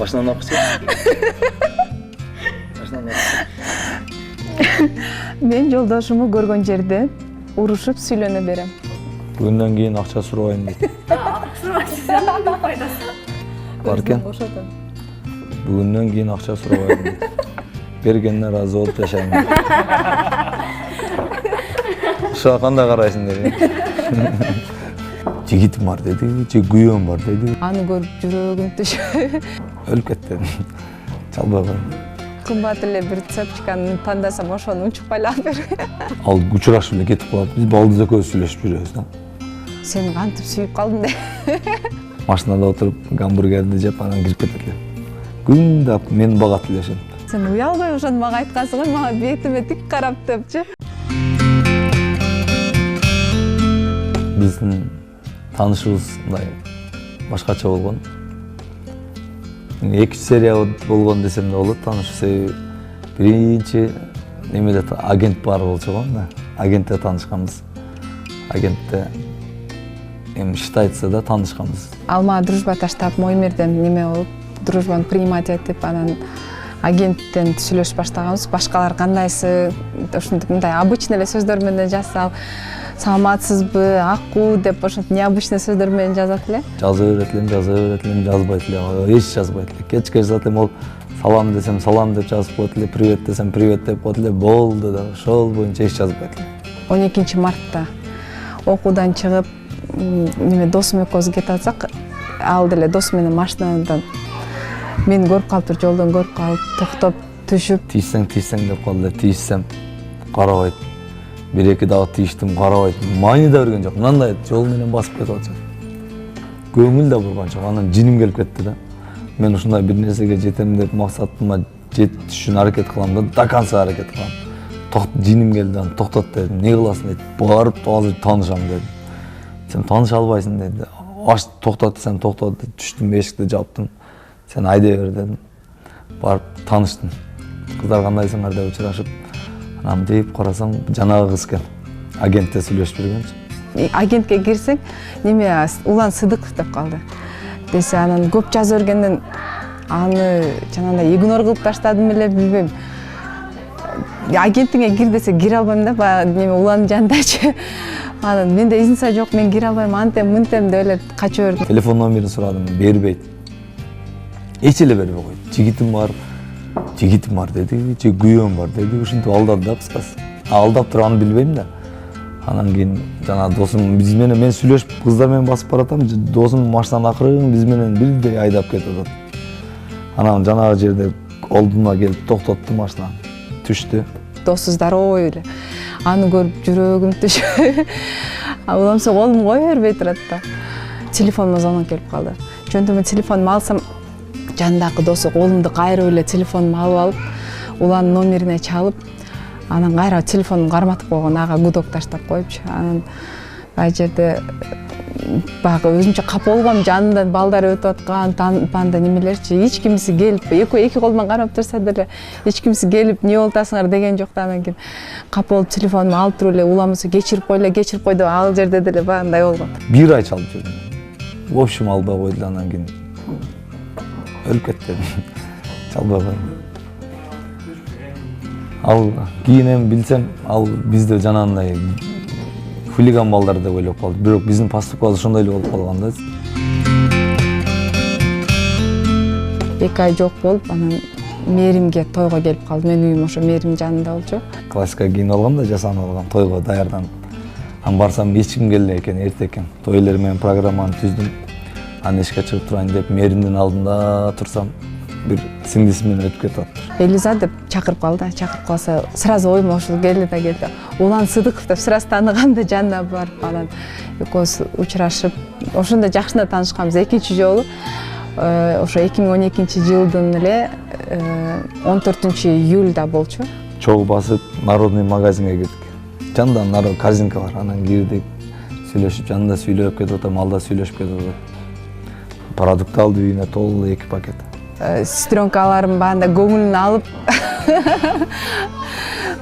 Башынан окучу. Башынан окучу. Мен жолдошуму көргөн жерде урушуп сүйлөнө берем. Бүгүндөн кийин акча сурабайм дейт. Бар экен. Бүгүндөн кийин акча сурабайм дейт. Бергенине ыраазы болуп жашайм. Ушуга кандай карайсың деди. Жигитим бар деди, же күйөөм бар деди. Аны көрүп жүрөгүм түшүп. Өлүп кетти. Чалбай койдум. Кымбат эле бир цепочканы тандасам, ошону унчукпай эле алып бер. Ал учурашып эле кетип калат. Биз балдыз экөөбүз сүйлөшүп жүрөбүз да. Сени кантип сүйүп калдым де. Машинада отуруп гамбургерди жеп анан кирип кетет эле. Күндө мени багат эле ошентип. Сен уялбай ошону мага айткансың го, мага бетиме тик карап депчи. Биздин таанышыбыз мындай башкача болгон. 2 серия болгон десем да болот. Таанышуу себеби биринчи немеде агент бар болчу го. Агентте таанышканбыз. Агентте считается да таанышканбыз. Ал мага дружба таштап, Моймирден неме болуп, дружбаны принимать этип, анан агенттен сүйлөшүп баштаганбыз. Башкалар кандайсы, ушундай мындай обычный эле сөздөр менен жазсам, саламатсызбы, акуу деп ошентип необычный сөздөр менен жазат эле. Жаза берет элем, жазбайт эле, эч жазбайт эле. Кечке жазат элем, ол салам десем салам деп жазып коет эле, привет десем привет деп коет эле, болду да, ошол боюнча эч жазбайт эле. 12 мартта окуудан чыгып, неме досум экөөбүз кетип атсак, ал деле досу менен машинадан мени көрүп калыптыр, жолдон көрүп калып, токтоп түшүп. Тийсең деп калды эле, тийсем карабайт. 1-2 дагы тийиштим, карабайт. Майны да берген жок. Мындай жол менен басып кетип атат. Көңүл да бурган жок. Анан жиним келип кетти да. Мен ушундай бир нерсеге жетем деп максатыма жетиш үчүн аракет кылам да, до конца аракет кылам. Жиним келди, аны токтот дедим. Не кыласың деди. Барып азыр таанышам дедим. Сен тааныша албайсың деди. Аш токтот десем токтот деп түштүм, эшикти жаптым. Сен айдай бер дедим. Барып тааныштым. Кыздар кандайсыңар деп учурашып, анан деп карасам жанагы кыз экен. Агентте сүйлөшүп жүргөнчү. Агентке кирсең, неме Улан Сыдыков деп калды. Десе анан көп жаза бергенден аны жанагындай игнор кылып таштадым эле, билбейм. Агентиңе кир десе кире албайм да, неме Уландын жанындачы. Анан менде изница жок, мен кире албайм, антем мынтем деп эле качып бердим. Телефон номерин сурадым, бербейт. Эч эле бербей койду. Жигитим бар деди, же күйөөм бар деди, ушинтип алдады да кыскасы. Алдап турганын билбейм да. Анан кийин жана досум биз менен мен сүйлөшүп кыздар менен басып баратам, досум машинадан акырын биз менен бирдей айдап кетип атат. Анан жанагы жерде олдума келип токтотту машинаны. Түштү. Досу здоровый эле. Аны көрүп жүрөгүм түшүп. Уламса колум кое бербей турат да. Телефонума звонок келип калды. Жөнтөмө телефонумду алсам, жандагы досу колумду кайрып эле телефонумду алып, Уланын номерине чалып, анан кайра телефонумду карматып койгон, ага гудок таштап коюпчу. Анан бай жерде багы өзүмчө капа болгом, жанынан балдар өтүп аткан, панда немелерчи, эч кимиси келип, эки колуман карап турса деле, эч кимиси келип, не болтасыңар деген жок да. Анан кийин капа болуп телефонумду алып туруп эле, уламаса кечирип кой деп ал жерде деле баягындай болгон. Бир ай чалып жүрдүм. В общем, албай койду, анан кийин өлүп кетти. Чалбай койдум. Ал кийин эми билсем, ал бизде жанагындай хулиган балдар деп ойлоп калды. Бирок биздин поступкабыз ошондой эле болуп калган да. 2 ай жок болуп, анан Мээримге тойго келип калды. Менин үйүм ошо Мээрим жанында болчу. Классика кийинип алгам да, жасанып алгам, тойго даярданып. Анан барсам эч ким келбей экен, эрте экен. Той элери менен программаны түздүм. Анан эшикке чыгып турайын деп Мээримдин алдында турсам, бир сиңдиси менен өтүп кетип атты. Элиза деп чакырып калды. Чакырып калса, сразу оюма ушул келди. Улан Сыдыков деп сразу тааныганда жанына барып, анан экөөбүз учурашып, ошондо жакшына таанышканбыз. Экинчи жолу ошо 2012-жылдын эле 14-июлда болчу. Чогуу басып, Народный магазинге кирдик. Жанында народ корзинка бар. Анан кирдик, сүйлөшүп, жанында сүйлөп кетип атам, алда сүйлөшүп кетип атат. Продукт алды үйүнө, толук 2 пакет. Сестренкаларым баанда көңүлүн алып,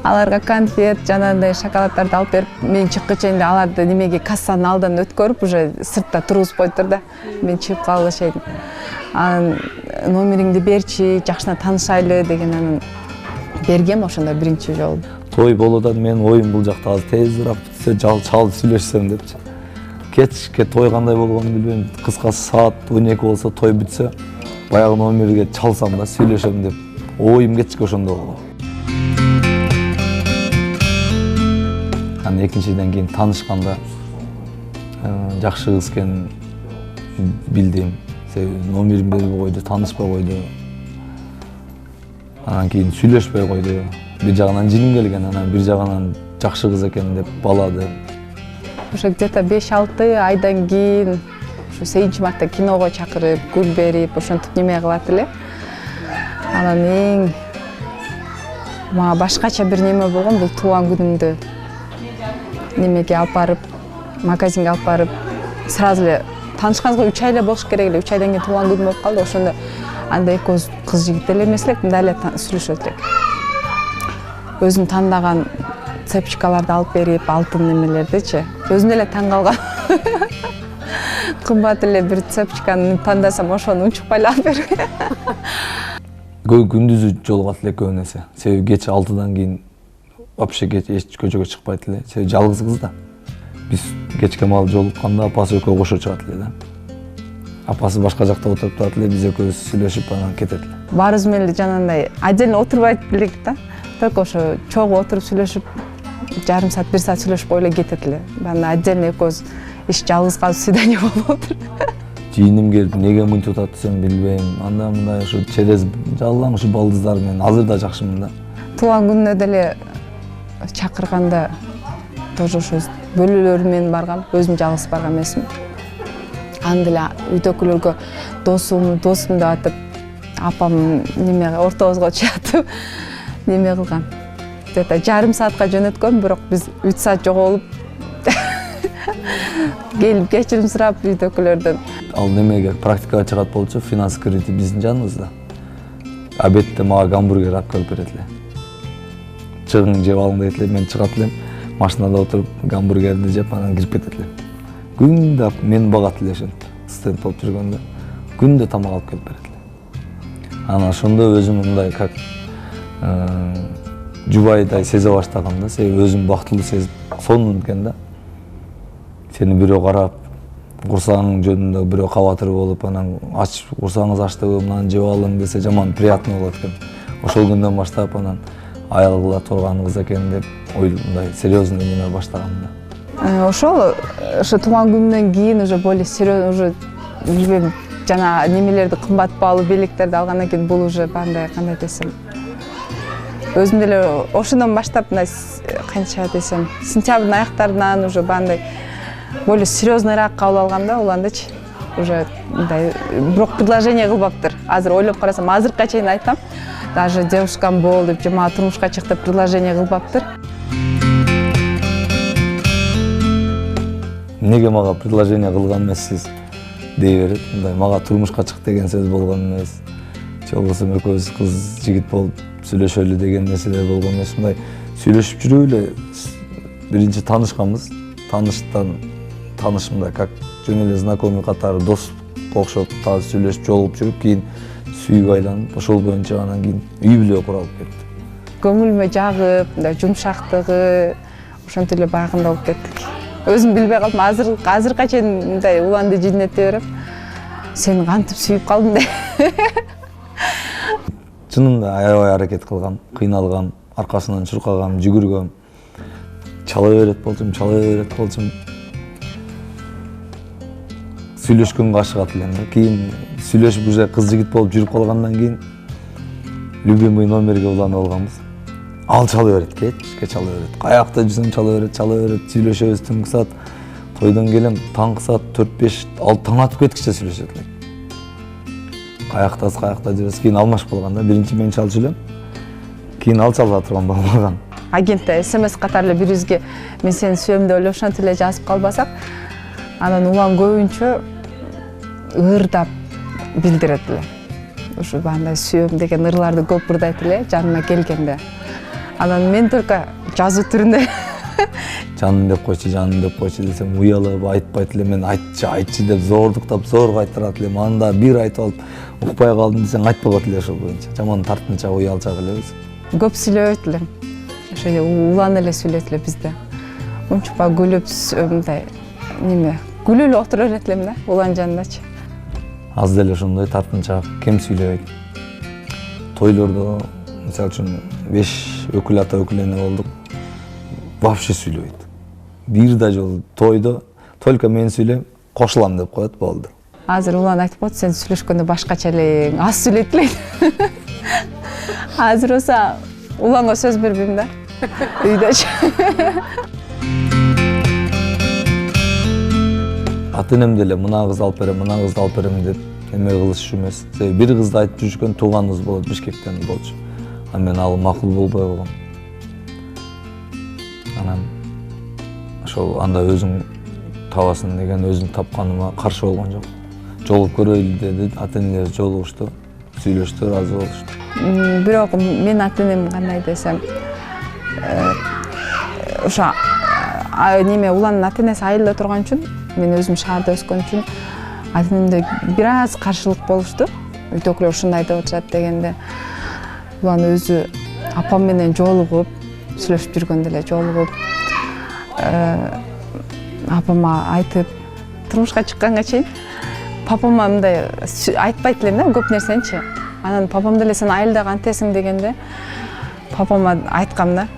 аларга конфет, жанагындай шоколаддарды алып берип, мен чыккыча эле аларды немеге кассанын алдынан өткөрүп, уже сыртта тургузуп коюптур да. Мен чыгып калып эле. Анан номериңди берчи, жакшына таанышайлы деген анан бергем ошондо биринчи жолу. Той болуп атат, менин оюм бул жакта азыр тезирээк бүтсө, чалып сүйлөшсөм депчи. Кечке той кандай болгонун билбейм. Кыскасы саат 12 болсо той бүтсө, баягы номерге чалсам да сүйлөшөм деп. Оюм кечке ошондо болгон. Анан экинчиден кийин таанышканда жакшы кыз экенин билдим. Номерин берип койду, таанышпай койду. Анан кийин сүйлөшпөй койду. Bir жагынан жиним келген, анан бир жагынан жакшы кыз экен деп балады. Ошо где-то 5-6 айдан кийин ошо сегизинчи мартта киного чакырып, гүл берип, ошентип неме кылат эле. Анан эң мага башкача бир неме болгон, бул туулган күнүмдү немеге алып барып, магазинге алып барып, сразу эле таанышканыбызга 3 ай эле болуш керек эле. 3 айдан кийин туулган күнүм болуп калды. Ошондо анда экөөбүз кыз жигит эле эмес элек, мындай эле сүйлөшөт элек. Өзүм тандаган цепочкаларды алып берип, алтын немелердичи. Өзүм эле таң калган. Кымбат эле бир цепочканы тандасам, ошону унчукпай эле алып берген. Күндүзү жолугат эле көп нерсе. Себеби кече 6-дан кийин вообще эч көчөгө чыкпайт эле. Себеби жалгыз кыз да. Биз кечке маал жолукканда апасы экөө кошо чыгат эле да. Апасы башка жакта отуруп турат эле, биз экөөбүз сүйлөшүп анан кетет эле. Баарыбыз менен жанагындай отдельно отурбайт элек да. Только ошо чогуу отуруп сүйлөшүп, жарым саат, 1 саат сүйлөшүп коюп эле кетет эле. Бана отдельно экөөбүз иш жалгыз калып свидание болуп отур. Жийиним келип, неге мынтип атат десем билбейм. Анда мындай ушу через жалаң ушу балдыздар менен азыр да жакшымын да. Туулган күнүнө деле чакырганда тоже ошо бөлөлөр менен баргам, өзүм жалгыз барган эмесмин. Анда эле үйдөгүлөргө досум деп атып, апам неме ортобузга чыгып неме кылган. Где-то жарым саатка жөнөткөн, бирок биз 3 саат жоголуп келип кечирим сурап үйдөгүлөрдөн. Ал немеге практикага чыгат болчу, финанс кредити биздин жаныбызда. Обедте мага гамбургер алып келип берет эле. Чыгың жеп алың дейт эле, мен чыгат элем, машинада отуруп гамбургерди жеп анан кирип кетет элем. Күндө мен багат эле ошентип, студент болуп жүргөндө күндө тамак алып келип берет эле. Анан ошондо өзүм мындай как жубайдай сезе баштагам да, себеби өзүм бактылуу сезип сонун экен да. Сени бирөө карап, курсагың жөнүндө бирөө кабатыр болуп, анан курсагыңыз ачтыбы, мынаны жеп алың десе жаман приятный болот экен. Ошол күндөн баштап анан аял кыла турган кыз экен деп мындай серьезный неме баштагам да. Ошо туулган күнүнөн кийин уже более серьезный, уже билбейм, жана немелерди кымбат баалуу белектерди алгандан кийин бул уже бандай кандай десем, өзүм деле ошондон баштап мындай канча десем, сентябрдын аяктарынан уже бандай более серьезныйраак кабыл алганда уландычы. Уже мындай бирок предложение кылбаптыр. Азыр ойлоп карасам, азыркыга чейин айтам, даже девушкам бол деп, же мага турмушка чык деп предложение кылбаптыр. Неге мага предложение кылган эмессиз дей берет. Мындай мага турмушка чык деген сөз болгон эмес. Же болбосо экөөбүз кыз жигит болуп сүйлөшөлү деген нерселер болгон эмес. Мындай сүйлөшүп жүрүп эле биринчи таанышканбыз. Танышымда как жөн эле знакомый катары дос окшоп таза сүйлөшүп жолугуп жүрүп, кийин сүйүүгө айланып, ошол боюнча анан кийин үй бүлө куралып кетти. Көңүлүмө жагып, мындай жумшактыгы ошентип эле баягында болуп кеттик. Өзүм билбей калдым, азыркыга чейин мындай уланды жиннете берип, сени кантип сүйүп калдым деп. Чынында аябай аракет кылгам, кыйналгам, аркасынан чуркагам, жүгүргөм. Чала берет болчум. Сүйлөшкөнгө ашыгат элем да. Кийин сүйлөшүп уже кыз жигит болуп жүрүп калгандан кийин любимый номерге уланып алганбыз. Ал чала берет, кечке чала берет. Каякта жүрсөм чала берет, сүйлөшөбүз түнкү саат. Тойдон келем, таңкы саат 4-5, ал таң атып кеткиче сүйлөшөт элек. Каякта жүрөбүз, кийин алмашып калган да. Биринчи мен чалчу элем. Кийин ал чала турган болмаган. Агентте СМС катары эле бирибизге мен сени сүйөм деп эле ошентип эле жазып калбасак, анан улам көбүнчө ырдап билдирет эле. Ушу бандай сүйөм деген ырларды көп ырдайт эле жаныма келгенде. Анан мен только жазуу түрүндө Жаным деп койчу десем уялып айтпайт эле, мен айтчы деп зордуктап зорго айтырат элем. Анда бир айтып алып укпай калдым десең айтпагат эле ошол боюнча. Жаман тартынча уялчак элебиз. Көп сүйлөбөйт элем. Ошо улан эле сүйлөйт эле бизде. Унчукпа күлүп мындай күлүп эле отура берет элем да улан жанындачы. Аз деле ошондой тартынча кем сүйлөбөйт. Тойлордо мисалы үчүн 5 өкүл ата өкүл эне болдук. Вообще сүйлөбөйт. Бир да жолу тойдо только мен сүйлөйм, кошулам деп коет, болду. Азыр улан айтып коет, сен сүйлөшкөндө башкача элең, аз сүйлөйт элең. Азыр болсо уланга сөз бербейм да. Үйдөчү. Ата-энем деле мына кызды алып берем деп эме кылышчу эмес. Себеби бир кызды айтып жүрүшкөн тууганыбыз болот, Бишкектен болчу. А мен ал макул болбой койгом. Анан ошол анда өзүң табасың деген өзүм тапканыма каршы болгон жок. Жолугуп көрөйлү деди, ата-энелер жолугушту, сүйлөштү, ыраазы болушту. Бирок мен ата-энем кандай десем, ошо уланын ата-энеси айылда турган үчүн, мен өзүм шаарда өскөн үчүн ата-энемде бир аз каршылык болушту. Үйдөгүлөр ушундай деп атышат дегенде, улан өзү апам менен жолугуп, сүйлөшүп жүргөндө эле жолугуп, апама айтып, турмушка чыкканга чейин папама мындай айтпайт элем да көп нерсеничи. Анан папам деле сен айылда кантесиң дегенде, папама айткам да.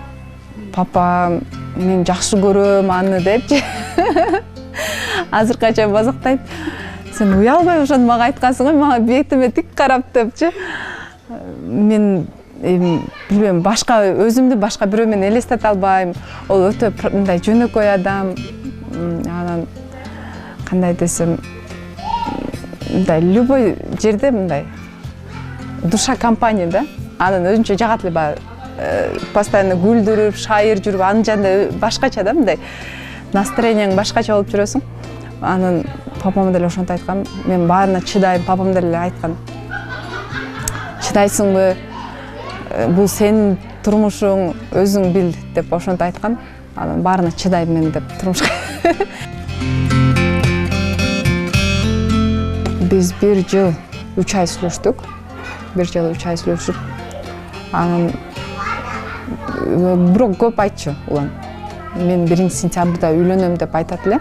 Папа, мен жакшы көрөм аны депчи. Азыркача базактайт. Сен уялбай ошону мага айткансың го, мага бетиме тик карап депчи. Мен билбейм, башка өзүмдү башка бирөө менен элестете албайм. Ол өтө мындай жөнөкөй адам. Анан кандай десем, мындай любой жерде мындай душа компания да. Анан өзүнчө жагат эле баягы постоянно күлдүрүп, шайыр жүрүп, анын жанында башкача да мындай настроениең башкача болуп жүрөсүң. Анан папама деле ошентип айткан, мен баарына чыдайм, папам деле айткан. Чыдайсыңбы? Бул сенин турмушуң, өзүң бил деп ошентип айткан. Анан баарына чыдайм мен деп турмушка. Биз 1 жыл 3 ай сүйлөштүк. 1 жыл 3 ай сүйлөшүп, анан бирок көп айтчу улан. Мен 1 сентябрда үйлөнөм деп айтат эле.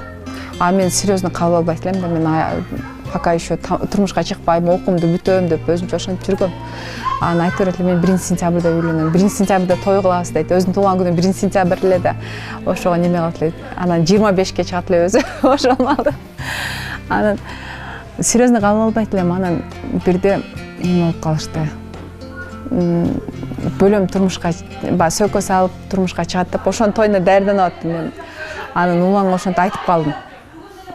А мен серьезно кабыл албайт элем да, мен пока еще турмушка чыкпайм, окуумду бүтөм деп өзүмчө ошентип жүргөм. Анан айтып берет эле, мен 1 сентябрда үйлөнөм, 1 сентябрда той кылабыз дейт. Өзүнүн туулган күнү 1 сентябрь эле да. Ошого неме кылат эле. Анан 25ке чыгат эле өзү. Ошол анан серьезно кабыл албайт элем. Анан бирде эме болуп калышты. Бөлөм турмушка сөкө салып турмушка чыгат деп ошонун тоюна даярданып аттым мен. Анан уланга ошентип айтып калдым.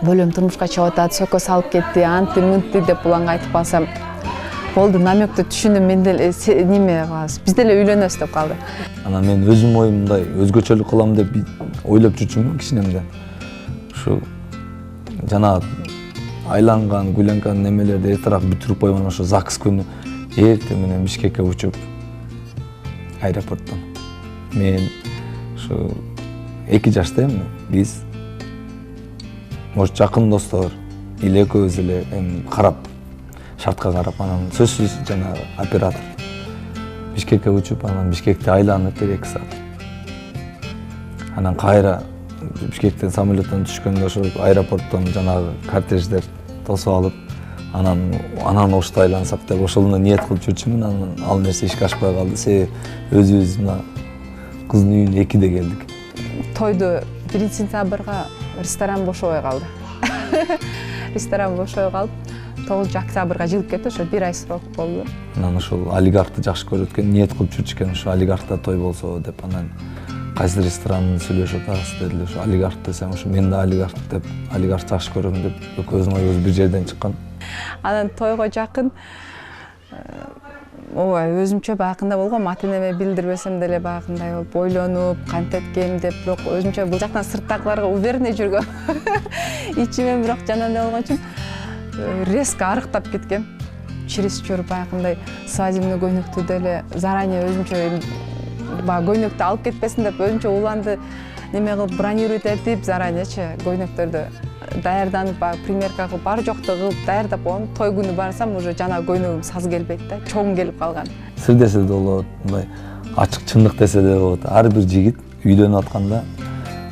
Бөлөм турмушка чыгып атат, сөкө салып кетти, анты мынты деп уланга айтып калсам, болду, намектти түшүнүп, мен деле неме кылабыз, биз деле үйлөнөбүз деп калды. Анан мен өзүм оюмдай өзгөчөлүк кылам деп ойлоп жүрчүмүн кичинемден. Ушу жана айланган, гүйлөнгөн немелерди эртерээк бүтүрүп койгон, ошо ЗАГС күнү эртең менен Бишкекке учуп аэропорттон. Мен ушу 2 жаштайм, биз может жакын достор или экөөбүз эле карап, шартка карап, анан сөзсүз жанагы оператор Бишкекке учуп, анан Бишкекти айланып 2 саат. Анан кайра Бишкектен самолеттон түшкөндө ошо аэропорттон жанагы кортеждер тосуп алып, анан ошто айлансак деп ошону ниет кылып жүрчүмүн. Анан ал нерсе ишке ашпай калды. Себеби өзүбүз мына кыздын үйүнө 2де келдик. Тойду 1 сентябрга ресторан бошобой калды. Ресторан бошобой калып, 9 октябрга жылып кетти, ошо 1 ай срок болду. Анан ошол олигархты жакшы көрөт экен, ниет кылып жүрчү экен, ошо олигархта той болсо деп. Анан кайсы ресторанды сүйлөшүп атабыз дедиле. Ошо олигарх десем, ошо мен да олигарх деп, олигарх жакшы көрөм деп, экөөбүздүн оюбуз бир жерден чыккан. Анан тойго жакын ооба өзүмчө байкында болгом, ата-энеме билдирбесем деле байкындай болуп ойлонуп, кантеткем деп, бирок өзүмчө бул жактан сырттагыларга уверенный жүргөм. Ичимен бирок жанагындай болгон үчүн резко арыктап кеткем. Чересчур байкындай свадебный көйнөктү деле заранее өзүмчө баягы көйнөктү алып кетпесин деп өзүмчө уланды неме кылып бронировать этип заранечи көйнөктөрдү даярданып баягы примерка кылып бар жокту кылып даярдап коем. Той күнү барсам уже жана көйнөгүм саз келбейт да, чоң келип калган. Сыр десе де болот, мындай ачык чындык десе де болот. Ар бир жигит үйлөнүп атканда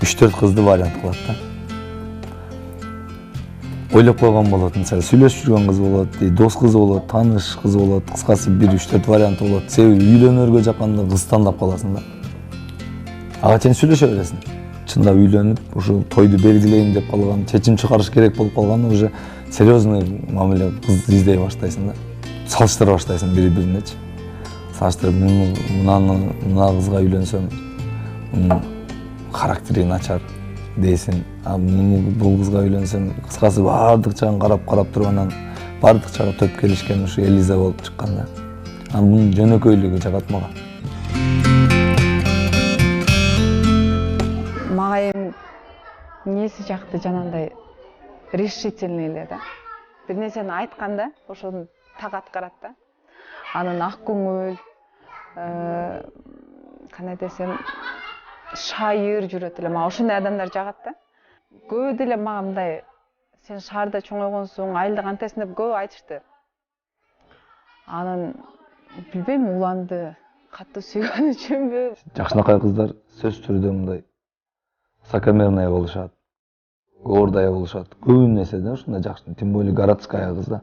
3-4 кызды вариант кылат да. Ойлоп койгон болот, мисалы сүйлөшүп жүргөн кыз болот, дос кыз болот, тааныш кыз болот, кыскасы 1-3-4 вариант болот. Себеби үйлөнөргө жакканда кыз тандап каласың да. Ага чейин сүйлөшө бересиң. Чындап үйлөнүп, ушул тойду белгилейм деп калган, чечим чыгарыш керек болуп калганда уже серьезный мамиле кыз издей баштайсың да. Салыштыра баштайсың бири-биринечи. Салыштырып, мына кызга үйлөнсөм, характери начар дейсиң. Бул кызга үйлөнсөм, кыскасы бардык жагын карап туруп анан бардык жагы төп келишкен ушу Элиза болуп чыккан да. Мунун жөнөкөйлүгү жагат мага. Мага эми эмнеси жакты жанагындай решительный эле да. Бир нерсени айтканда ошону так аткарат да. Анын ак көңүл, кандай десем, шайыр жүрөт эле. Мага ошондой адамдар жагат да. Көп деле мага мындай сен шаарда чоңойгонсуң, айылда кантесиң деп көп айтышты. Анан билбейм, уланды, катуу сүйгөн үчүнбү. Жакшынакай кыздар сөз түрдө мындай высокомерная болушат, гордая болушат. Көп нерсе да ушундай жакшы, тем более городская кыз да.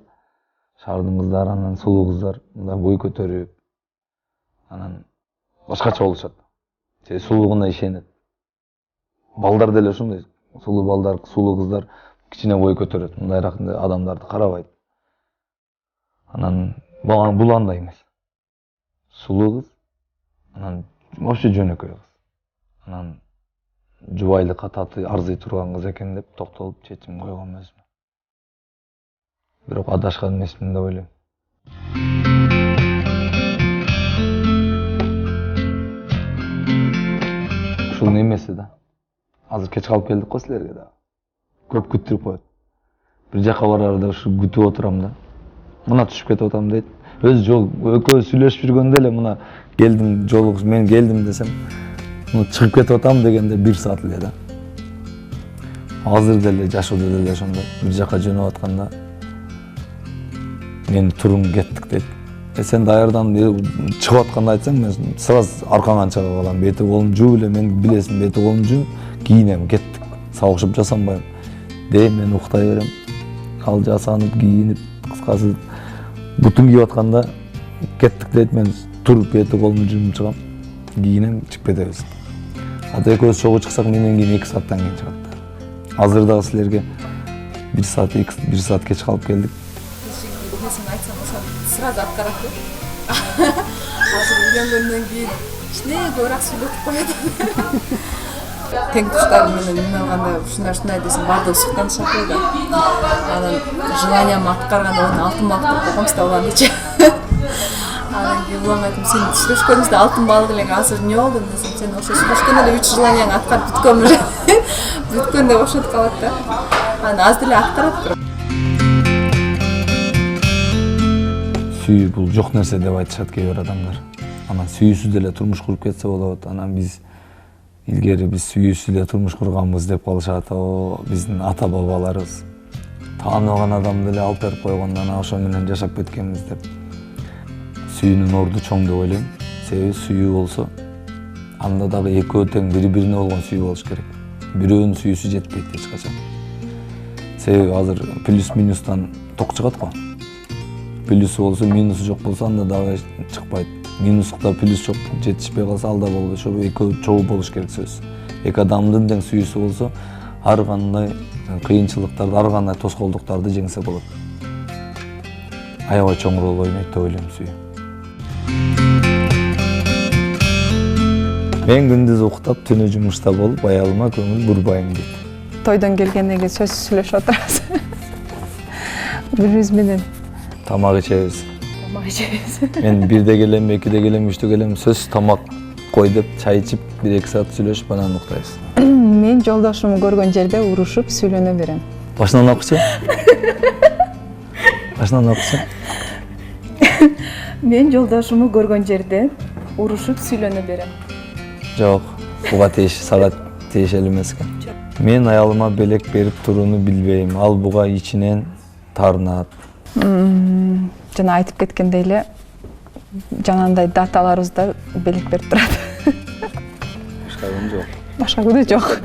Шаардын кыздары анан сулуу кыздар мындай бой көтөрүп, анан башкача болушат. Сулуулугуна ишенет. Балдар деле ошондой. Сулуу балдар, сулуу кыздар кичине бой көтөрөт. Мындайраак адамдарды карабайт. Анан бул андай эмес. Сулуу кыз, анан вообще жөнөкөй кыз. Анан жубайлыкка татый, арзый турган кыз экен деп токтолуп чечим койгом өзүмө. Бирок адашкан эмесмин деп ойлойм. Ушул немеси да. Азыр кеч калып келдик го силерге да. Көп күттүрүп коет. Бир жака барарда ушу күтүп отурам да. Мына түшүп кетип атам дейт. Өз жол экөө сүйлөшүп жүргөндө эле мына келдим, жолугуш мен келдим десем, мына чыгып кетип атам дегенде 1 саат эле да. Азыр деле жашоодо деле ошондой бир жака жөнөп атканда мен турум кеттик дейт. Сен даярданып чыгып атканда айтсаң, мен сразу аркаңан чыга калам. Бети колум жууп эле, мен билесиң, бети колум жууп, кийинем, кеттик. Сабыкшып жасанбайм. Мен уктай берем. Ал жасанып, кийинип, кыскасы бутун кийип атканда кеттик дейт, мен туруп бети колумду жууп чыгам. Кийинем, чыгып кетебиз. Ата экөөбүз чогуу чыксак, менден кийин 2 сааттан кийин чыгат да. Азыр дагы силерге 1 саат, 1 саат кеч калып келдик. Несин айтсам, ошол сразу аткарат да. Азыр үйлөнгөндөн кийин кичине көбүрөөк сүйлөтүп коет. Тең туштарым менен эме алганда ушундай десем баардыгы суктанышат да. Анан желаниямды аткарганда оны алтын балык деп койгом сиз улам дечи. Анан кийин улам айтам, сен сүйлөшкөнүбүздө алтын балык элең, азыр эмне болду десем, сен ошо сүйлөшкөндө эле 3 желанияңды аткарып бүткөн уже. Бүткөн деп ошентип калат да. Анан аз деле аткарат. Сүйүү бул жок нерсе деп айтышат кээ бир адамдар. Анан сүйүүсүз деле турмуш куруп кетсе болот. Анан биз илгери сүйүүсүз эле турмуш курганбыз деп калышат. Биздин ата бабаларыбыз тааныбаган адамды эле алып берип койгондо анан ошо менен жашап кеткенбиз деп. Сүйүүнүн орду чоң деп ойлойм. Себеби сүйүү болсо, анда дагы экөө тең бири-бирине болгон сүйүү болуш керек. Бирөөнүн сүйүүсү жетпейт эч качан. Себеби азыр плюс минустан ток чыгат го. Плюсу болсо, минусу жок болсо, анда дагы чыкпайт. Минусукта плюс жок, жетишпей калса ал да болбойт. Ошо экөө чогуу болуш керек сөз. Эки адамдын тең сүйүүсү болсо, ар кандай кыйынчылыктарды, ар кандай тоскоолдуктарды жеңсе болот. Аябай чоң роль ойнойт деп ойлойм сүйүү. Мен күндүз уктап, түнү жумушта болуп, аялыма көңүл бурбайм дейт. Тойдон келгенден кийин сөз сүйлөшүп отурабыз. Бириз менен тамак ичебиз. Мен 1-де келем, 2-де келем, 3-те келем, сөз тамак кой деп чай ичип 1-2 саат сүйлөшүп анан уктайбыз. Мен жолдошумду көргөн жерде урушуп сүйлөнө берем. Башынан окучу? Башынан окучу? Мен жолдошумду көргөн жерде урушуп сүйлөнө берем. Жок, буга тийиш, сага тиешелүү эмес экен. Мен аялыма белек берип турууну билбейм. Ал буга ичинен таарынат. Жана айтып кеткендей эле жанагындай даталарыбызда белек берип турат. Башка күн жок. Башка күнү жок.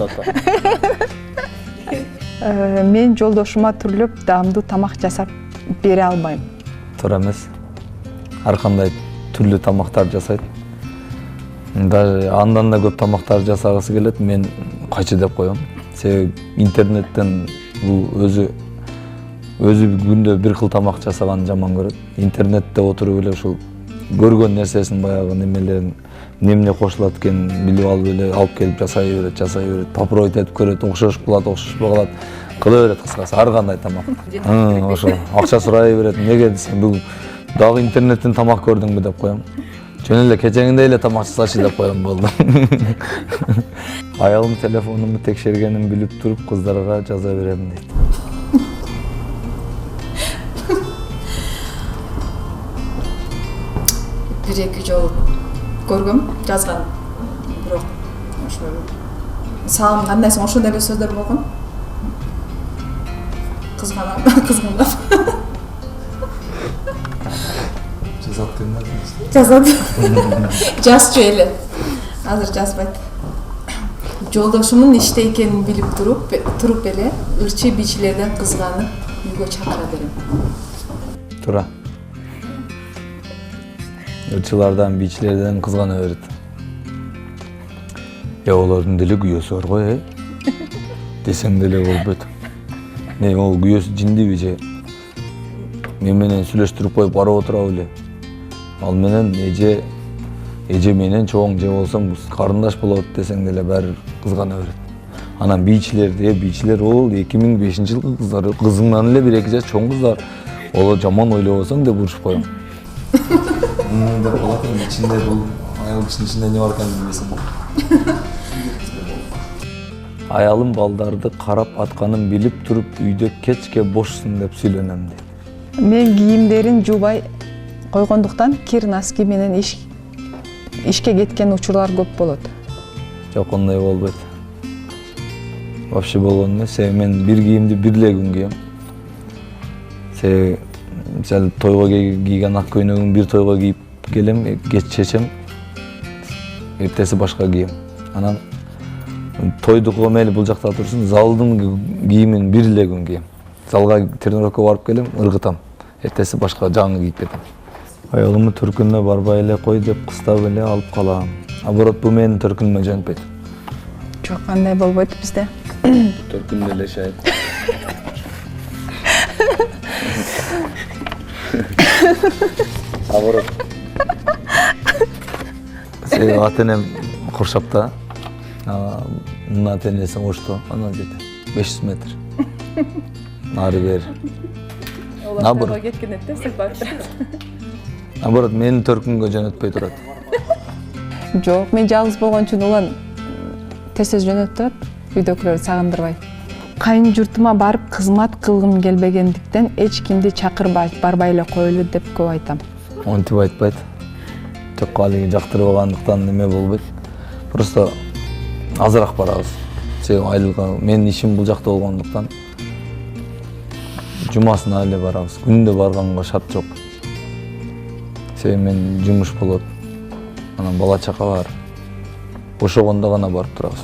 Мен жолдошума түрлүп даамдуу тамак жасап бере албайм. Туура эмес. Ар кандай түрлүү тамактар жасайт. Даже андан да көп тамактар жасагысы келет, мен кайчы деп коем. Себеби интернеттен бул өзү күндө бир кыл тамак жасаганды жаман көрөт. Интернетте отуруп эле ушул көргөн нерсесин баягы немелерин эмне кошулат экенин билип алып эле алып келип жасай берет. Попробовать этип көрөт, окшошуп калат, окшошпой калат. Кыла берет кыскасы ар кандай тамак. Ошо акча сурай берет. Неге десең, бул дагы интернеттен тамак көрдүңбү деп коем. Жөн эле кечеңиндей эле тамак жасачы деп коем, болду. Аялым телефонумду текшергенин билип туруп кыздарга жаза берем дейт. Бир-эки жолу көргөм, жазган. Бирок ошо сагым кандай соң ошондой эле сөздөр болгон. Кызганам. Жазат. Жазчу эле. Азыр жазбайт. Жолдошумун иште экенин билип туруп эле ырчы бичилерден кызганып үйгө чакыра берем. Туура. Ырчылардан, бичилерден кызгана берет. Олордун деле күйөөсү бар го, десең деле болбойт. Ол күйөөсү жиндиби же? Мен менен сүйлөштүрүп коюп барып отурабы эле. Ал менен эже менен чоң же болсом карындаш болот десең деле баары кызгана берет. Анан бичилер ол 2005-жылкы кыздар, кызыңдан эле 1-2 жаш чоң кыздар. Ол жаман ойлобосоң деп урушуп коем. Деп болот, ичинде бул аялдын ичинде эмне бар экенин билбесең. Аялым балдарды карап атканын билип туруп үйдө кечке бошсун деп сүйлөнөм дейт. Мен кийимдерин жуубай койгондуктан кир носки менен ишке кеткен учурлар көп болот. Жок, ондай болбойт. Вообще болгон эмес. Мен бир кийимди бир эле күн кийем. Мисалы тойго кийген ак көйнөгүн бир тойго кийип келем, кеч чечем. Эртеси башка кийем. Анан тойдуку мейли бул жакта турсун, залдын кийимин бир эле күн кийем. Залга тренировка барып келем, ыргытам. Эртеси башка жаңы кийип кетем. Аялымы төркүнүнө барбай эле кой деп кыстап эле алып калам. Наоборот, бул менин төркүнүмө жөнөтпөйт. Жок, андай болбойт бизде. Төркүндө эле шайт. Наоборот. Сен ата-энем куршап да. Мына ата-энесин кошто, анан жерде 500 метр. Нары бери. Олар кеткен эттесек барып. Наоборот, менин төркүнгө жөнөтпөй турат. Жок, мен жалгыз болгон үчүн улан тез жөнөтүп турат, үйдөгүлөрдү сагындырбай. Кайын журтума барып кызмат кылгым келбегендиктен эч кимди чакырбай, барбай эле коелу деп көп айтам. Монтип айтпайт. Жок, алиги жактырбагандыктан неме болбойт. Просто азыраак барабыз. Себеби айылга менин ишим бул жакта болгондуктан жумасына эле барабыз. Күндө барганга шарт жок. Себеби мен жумуш болот. Анан бала чака бар. Ошогондо гана барып турабыз.